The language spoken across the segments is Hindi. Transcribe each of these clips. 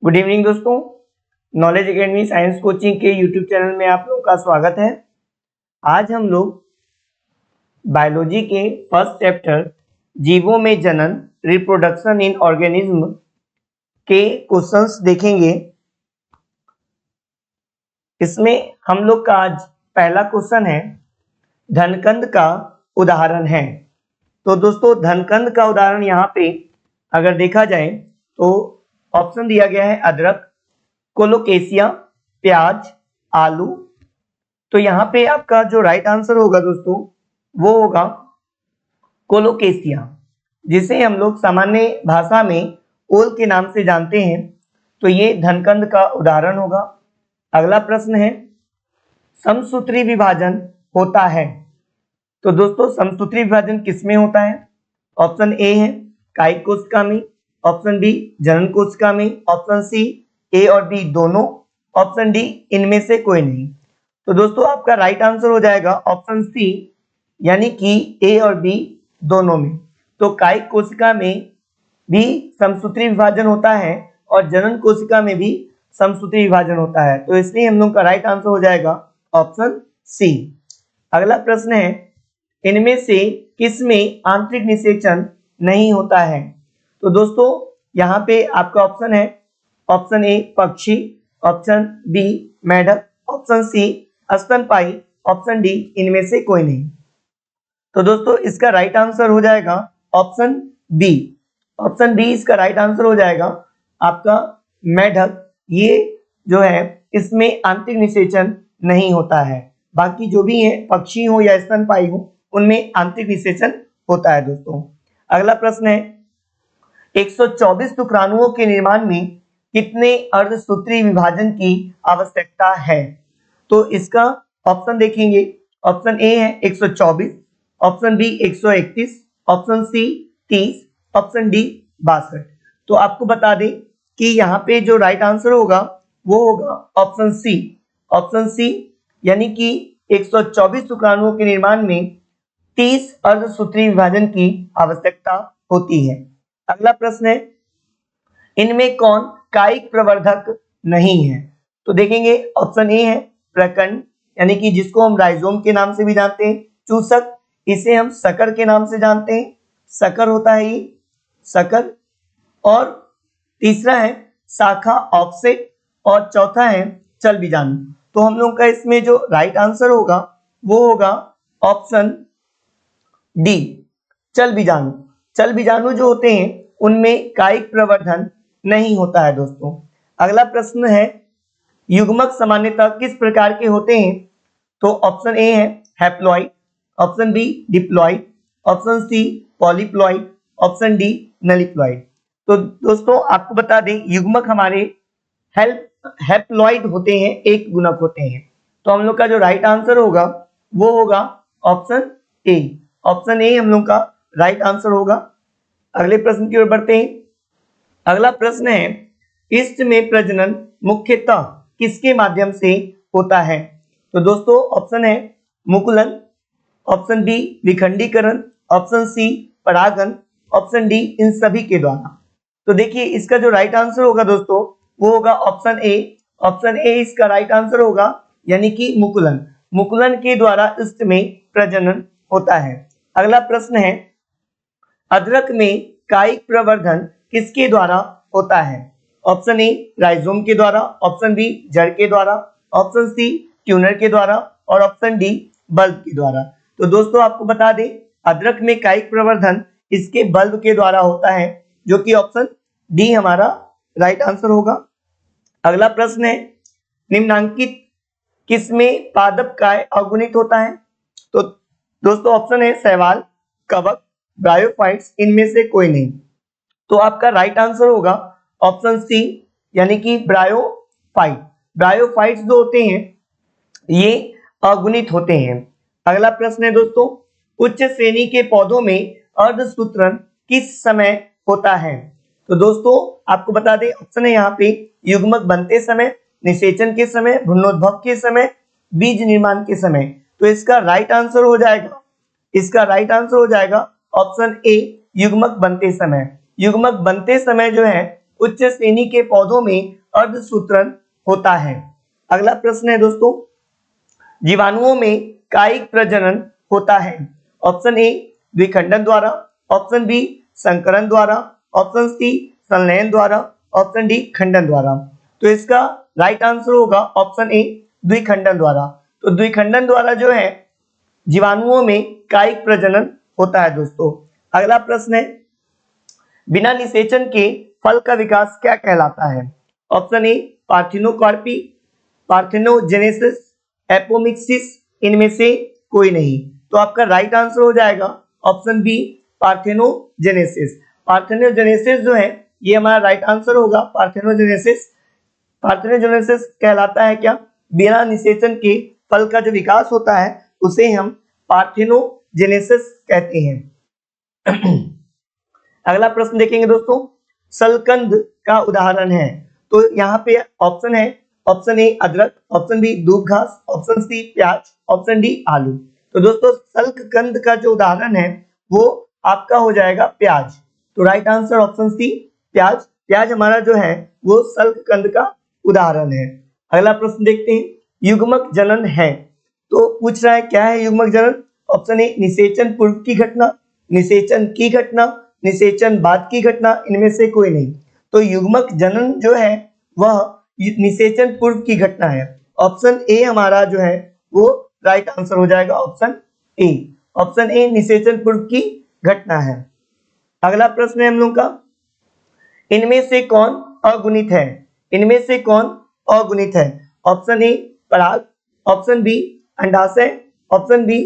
गुड इवनिंग दोस्तों। नॉलेज एकेडमी साइंस कोचिंग के यूट्यूब चैनल में आप लोगों का स्वागत है। आज हम लोग बायोलॉजी के फर्स्ट चैप्टर जीवों में जनन रिप्रोडक्शन इन ऑर्गेनिज्म के क्वेश्चंस देखेंगे। इसमें हम लोग का आज पहला क्वेश्चन है, धनकंद का उदाहरण है। तो दोस्तों धनकंद का उदाहरण यहाँ पे अगर देखा जाए तो ऑप्शन दिया गया है अदरक, कोलोकेशिया, प्याज, आलू। तो यहाँ पे आपका जो राइट आंसर होगा दोस्तों वो होगा कोलोकेशिया, जिसे हम लोग सामान्य भाषा में ओल के नाम से जानते हैं। तो ये धनकंद का उदाहरण होगा। अगला प्रश्न है, समसूत्री विभाजन होता है। तो दोस्तों समसूत्री विभाजन किसमें होता है? ऑप्शन ए है कायिक कोशिका में, ऑप्शन बी जनन कोशिका में, ऑप्शन सी ए और बी दोनों, ऑप्शन डी इनमें से कोई नहीं। तो दोस्तों आपका राइट आंसर हो जाएगा ऑप्शन सी, यानी कि ए और बी दोनों में। तो कायिक कोशिका में भी समसूत्री विभाजन होता है और जनन कोशिका में भी समसूत्री विभाजन होता है। तो इसलिए हम लोग का राइट आंसर हो जाएगा ऑप्शन सी। अगला प्रश्न है, इनमें से किसमें आंतरिक निषेचन नहीं होता है? तो दोस्तों यहाँ पे आपका ऑप्शन है ऑप्शन ए पक्षी, ऑप्शन बी मेढक, ऑप्शन सी स्तनपायी, ऑप्शन डी इनमें से कोई नहीं। तो दोस्तों इसका राइट आंसर हो जाएगा ऑप्शन बी। ऑप्शन बी इसका राइट आंसर हो जाएगा आपका मेढक। ये जो है इसमें आंतरिक निषेचन नहीं होता है। बाकी जो भी है पक्षी हो या स्तनपायी हो उनमें आंतरिक निषेचन होता है दोस्तों। अगला प्रश्न है, 124 शुक्राणुओं के निर्माण में कितने अर्धसूत्री विभाजन की आवश्यकता है? तो इसका ऑप्शन देखेंगे। ऑप्शन ए है 124, option B 131, option C 30, option D 62। तो आपको बता दें कि यहाँ पे जो राइट आंसर होगा वो होगा ऑप्शन सी। ऑप्शन सी यानी कि 124 शुक्राणुओं के निर्माण में 30 अर्धसूत्री विभाजन की आवश्यकता होती है। अगला प्रश्न है, इनमें कौन कायिक प्रवर्धक नहीं है? तो देखेंगे ऑप्शन ए है प्रकंड, यानी कि जिसको हम राइजोम के नाम से भी जानते हैं। चूसक, इसे हम सकर के नाम से जानते हैं, सकर होता है ये सकर। और तीसरा है शाखा ऑफसेट, और चौथा है चल बीजाणु। तो हम लोग का इसमें जो राइट आंसर होगा वो होगा ऑप्शन डी चल बीजाणु। चल बीजाणु जो होते हैं उनमें कायिक प्रवर्धन नहीं होता है दोस्तों। अगला प्रश्न है, युग्मक सामान्यतः किस प्रकार के होते हैं? तो ऑप्शन ए है haploid, option B diploid, option C polyploid, option D nulliploid. तो दोस्तों आपको बता दें युग्मक हमारे हैप्लॉइड होते हैं, एक गुणक होते हैं। तो हम लोग का जो राइट आंसर होगा वो होगा ऑप्शन ए। ऑप्शन ए हम लोग का राइट आंसर होगा। अगले प्रश्न की ओर बढ़ते हैं। अगला प्रश्न है, ईस्ट में प्रजनन मुख्यतः किसके माध्यम से होता है? तो दोस्तों ऑप्शन है मुकुलन, ऑप्शन बी विखंडीकरण, ऑप्शन सी परागन, ऑप्शन डी इन सभी के द्वारा। तो देखिए इसका जो राइट आंसर होगा दोस्तों वो होगा ऑप्शन ए। ऑप्शन ए इसका राइट आंसर होगा, यानी कि मुकुलन। मुकुलन के द्वारा ईस्ट में प्रजनन होता है। अगला प्रश्न है, अदरक में कायिक प्रवर्धन किसके द्वारा होता है? ऑप्शन ए राइजोम के द्वारा, ऑप्शन बी जड़ के द्वारा, ऑप्शन सी ट्यूनर के द्वारा, और ऑप्शन डी बल्ब के द्वारा। तो दोस्तों आपको बता दें अदरक में कायिक प्रवर्धन इसके बल्ब के द्वारा होता है, जो कि ऑप्शन डी हमारा राइट आंसर होगा। अगला प्रश्न है, निम्नांकित किसमें पादप काय अगुणित होता है? तो दोस्तों ऑप्शन है शैवाल, कवक, ब्रायोफाइट्स, इनमें से कोई नहीं। तो आपका राइट आंसर होगा ऑप्शन सी, यानी कि ब्रायोफाइट। ब्रायोफाइट्स जो होते हैं ये अगुणित होते हैं। अगला प्रश्न है दोस्तों, उच्च श्रेणी के पौधों में अर्धसूत्रण किस समय होता है? तो दोस्तों आपको बता दें ऑप्शन है यहाँ पे युग्मक बनते समय, निषेचन के समय, भ्रूणोद्भव के समय, बीज निर्माण के समय। तो इसका राइट आंसर हो जाएगा, इसका राइट आंसर हो जाएगा ऑप्शन ए युग्मक बनते समय। युग्मक बनते समय जो है उच्च श्रेणी के पौधों में अर्धसूत्रण होता है। अगला प्रश्न है दोस्तों, जीवाणुओं में कायिक प्रजनन होता है। ऑप्शन ए द्विखंडन द्वारा, ऑप्शन बी संकरण द्वारा, ऑप्शन सी संलयन द्वारा, ऑप्शन डी खंडन द्वारा। तो इसका राइट आंसर होगा ऑप्शन ए द्विखंडन द्वारा। तो द्विखंडन द्वारा जो है जीवाणुओं में कायिक प्रजनन होता है दोस्तों। अगला प्रश्न है, बिना निषेचन के फल का विकास क्या कहलाता है। ऑप्शन ए पार्थिनोकार्पी, पार्थेनोजेनेसिस, एपोमिक्सिस, इनमें से कोई नहीं। तो आपका राइट आंसर हो जाएगा ऑप्शन बी पार्थेनोजेनेसिस। पार्थेनोजेनेसिस जो है ये हमारा राइट आंसर होगा। पार्थेनोजेनेसिस, पार्थेनोजेनेसिस कहलाता है क्या, बिना निषेचन के फल का जो विकास होता है उसे हम पार्थेनोजेनेसिस कहते हैं। अगला प्रश्न देखेंगे दोस्तों, सलकंद का उदाहरण है। तो यहाँ पे ऑप्शन है, ऑप्शन ए अदरक, ऑप्शन बी दूब घास, ऑप्शन सी प्याज, ऑप्शन डी आलू। तो दोस्तों सलकंद का जो उदाहरण है वो आपका हो जाएगा प्याज। तो राइट आंसर ऑप्शन सी प्याज। प्याज हमारा जो है वो सलकंद का उदाहरण है। अगला प्रश्न देखते हैं, युग्मक जनन है। तो पूछ रहा है क्या है युग्मक जनन। ऑप्शन ए निषेचन पूर्व की घटना, निषेचन की घटना, निषेचन बाद की घटना, इनमें से कोई नहीं। तो युग्मक जनन जो है वह निषेचन पूर्व की घटना है। ऑप्शन ए हमारा जो है वो राइट आंसर हो जाएगा ऑप्शन ए। ऑप्शन ए निषेचन पूर्व की घटना है। अगला प्रश्न है हम लोग का, इनमें से कौन अगुणित है। इनमें से कौन अगुणित है। ऑप्शन ए पराग, ऑप्शन बी अंडाशय, ऑप्शन बी,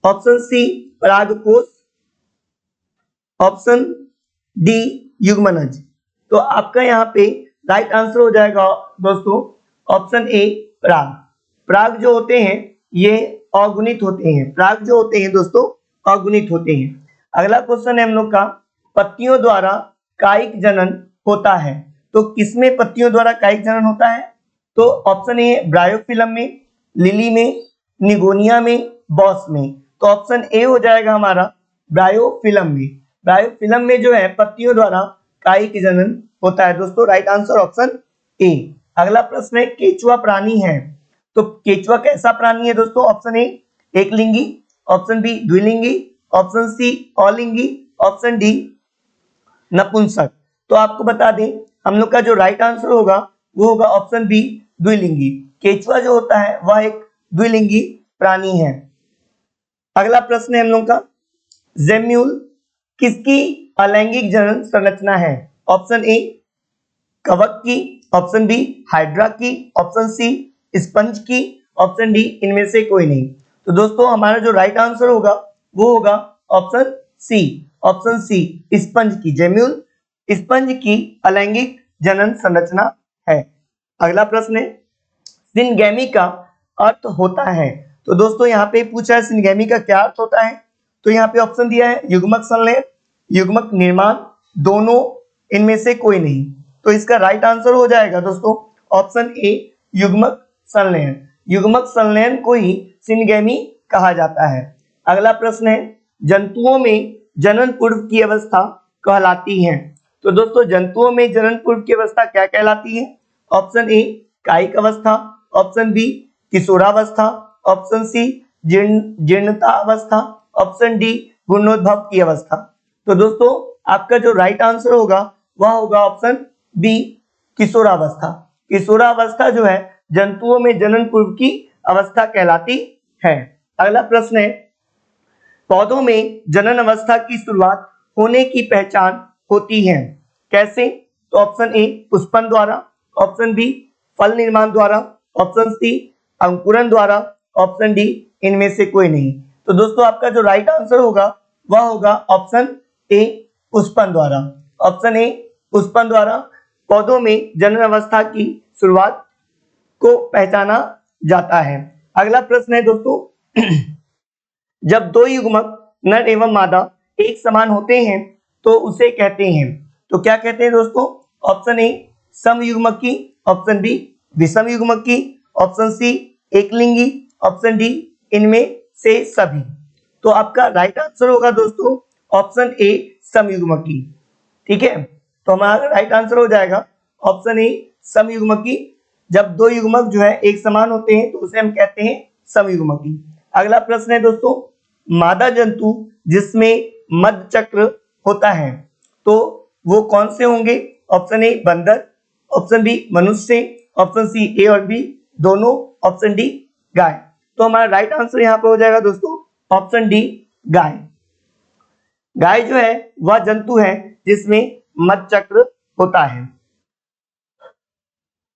ऑप्शन सी परागकोश, ऑप्शन डी युग्मनज। तो आपका यहाँ पे राइट आंसर हो जाएगा दोस्तों ऑप्शन ए पराग। पराग जो होते हैं ये अगुणित होते हैं। पराग जो होते हैं दोस्तों अगुणित होते हैं। अगला क्वेश्चन है हम लोग का, पत्तियों द्वारा कायिक जनन होता है। तो किसमें पत्तियों द्वारा कायिक जनन होता है। तो ऑप्शन ए ब्रायोफिलम में, लिली में, निगोनिया में, बॉस में। तो ऑप्शन ए हो जाएगा हमारा ब्रायोफिलम में। ब्रायोफिलम में जो है पत्तियों द्वारा कायिक जनन होता है दोस्तों। Right answer option A. अगला प्रश्न है, केचुआ प्राणी है। तो केचुआ कैसा प्राणी है दोस्तों। ऑप्शन ए एक लिंगी, ऑप्शन बी द्विलिंगी, ऑप्शन सी अलिंगी, ऑप्शन डी नपुंसक। तो आपको बता दें हम लोग का जो राइट आंसर होगा वो होगा ऑप्शन बी द्विलिंगी। केचुआ जो होता है वह एक द्विलिंगी प्राणी है। अगला प्रश्न है हम लोग का, जेम्यूल किसकी अलैंगिक जनन संरचना है। ऑप्शन ए कवक की, ऑप्शन बी हाइड्रा की, ऑप्शन सी स्पंज की, ऑप्शन डी इनमें से कोई नहीं। तो दोस्तों हमारा जो राइट आंसर होगा वो होगा option C. Option C sponge की। जेम्यूल स्पंज की अलैंगिक जनन संरचना है। अगला प्रश्न है, सिनगैमी का अर्थ होता है। तो दोस्तों यहाँ पे पूछा है सिनगैमी का क्या अर्थ होता है। तो यहाँ पे ऑप्शन दिया है युग्मक संलयन, युग्मक निर्माण, दोनों, इनमें से कोई नहीं। तो इसका राइट आंसर हो जाएगा दोस्तों ऑप्शन ए युग्मक संलयन। युग्मक संलयन को ही सिनगैमी कहा जाता है। अगला प्रश्न है, जंतुओं में जनन पूर्व की अवस्था कहलाती है। तो दोस्तों जंतुओं में जनन पूर्व की अवस्था क्या कहलाती है। ऑप्शन ए कायिक अवस्था, ऑप्शन बी किशोरावस्था, ऑप्शन सी जीर्णता अवस्था, ऑप्शन डी गुणोद्भव की अवस्था। तो दोस्तों आपका जो राइट आंसर होगा वह होगा ऑप्शन बी किशोरावस्था। किशोरावस्था जो है जंतुओं में जनन पूर्व की अवस्था कहलाती है। अगला प्रश्न है, पौधों में जनन अवस्था की शुरुआत होने की पहचान होती है कैसे। तो ऑप्शन ए पुष्पन द्वारा, ऑप्शन बी फल निर्माण द्वारा, ऑप्शन सी अंकुरन द्वारा, ऑप्शन डी इनमें से कोई नहीं। तो दोस्तों आपका जो राइट आंसर होगा वह होगा ऑप्शन ए पुष्पन द्वारा। ऑप्शन ए पुष्पन द्वारा पौधों में जनन अवस्था की शुरुआत को पहचाना जाता है। अगला प्रश्न है दोस्तों, जब दो युग्मक नर एवं मादा एक समान होते हैं तो उसे कहते हैं। तो क्या कहते हैं दोस्तों। ऑप्शन ए समयुग्मकी, ऑप्शन बी विषम युग्मकी, ऑप्शन सी एकलिंगी, ऑप्शन डी इनमें से सभी। तो आपका राइट आंसर होगा दोस्तों ऑप्शन ए समयुग्मकी। ठीक है। तो हमारा राइट आंसर हो जाएगा ऑप्शन ए समयुग्मकी। जब दो युग्मक जो है एक समान होते हैं तो उसे हम कहते हैं समयुग्मकी। अगला प्रश्न है दोस्तों, मादा जंतु जिसमें मध्य चक्र होता है तो वो कौन से होंगे? ऑप्शन ए बंदर, ऑप्शन बी मनुष्य, ऑप्शन सी ए और बी दोनों, ऑप्शन डी गाय। तो हमारा राइट आंसर यहाँ पे हो जाएगा दोस्तों ऑप्शन डी गाय। गाय जो है वह जंतु है जिसमें मध्य चक्र होता है।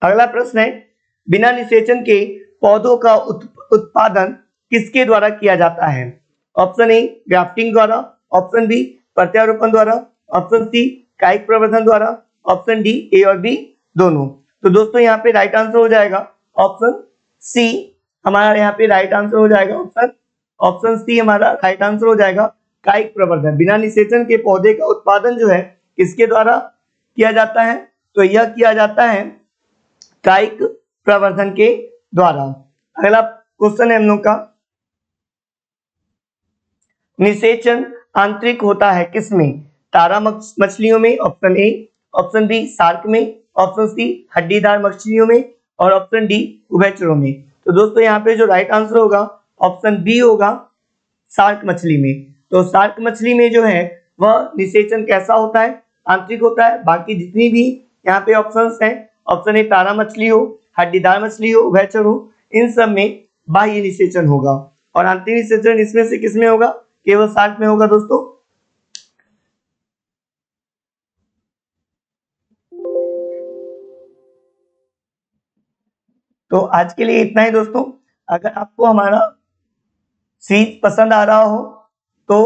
अगला प्रश्न है, बिना निषेचन के पौधों का उत्पादन किसके द्वारा किया जाता है? ऑप्शन ए ग्राफ्टिंग द्वारा, ऑप्शन बी प्रत्यारोपण द्वारा, ऑप्शन सी कायिक प्रवर्धन द्वारा, ऑप्शन डी ए और बी दोनों। तो दोस्तों यहाँ पे राइट आंसर हो जाएगा ऑप्शन सी। हमारा यहाँ पे राइट आंसर हो जाएगा ऑप्शन सी हमारा राइट आंसर हो जाएगा कायिक प्रवर्धन। बिना निषेचन के पौधे का उत्पादन जो है किसके द्वारा किया जाता है? तो यह किया जाता है कायिक प्रवर्धन के द्वारा। अगला क्वेश्चन है हम लोग का, निषेचन आंतरिक होता है किसमें? तारा मछलियों में, option A, option B shark में, ऑप्शन सी हड्डीदार मछलियों में और ऑप्शन डी उभयचरों में। तो दोस्तों यहाँ पे जो राइट आंसर होगा ऑप्शन बी होगा शार्क मछली में। तो शार्क मछली में जो है वह निषेचन कैसा होता है? आंतरिक होता है। बाकी जितनी भी यहाँ पे ऑप्शंस हैं, ऑप्शन ए तारा मछली हो, हड्डीदार मछली हो, उभयचर हो, इन सब में बाह्य निषेचन होगा और आंतरिक निषेचन इसमें से किसमें होगा? केवल शार्क में होगा दोस्तों। तो आज के लिए इतना ही दोस्तों। अगर आपको हमारा सीरीज पसंद आ रहा हो तो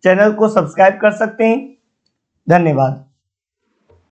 चैनल को सब्सक्राइब कर सकते हैं। धन्यवाद।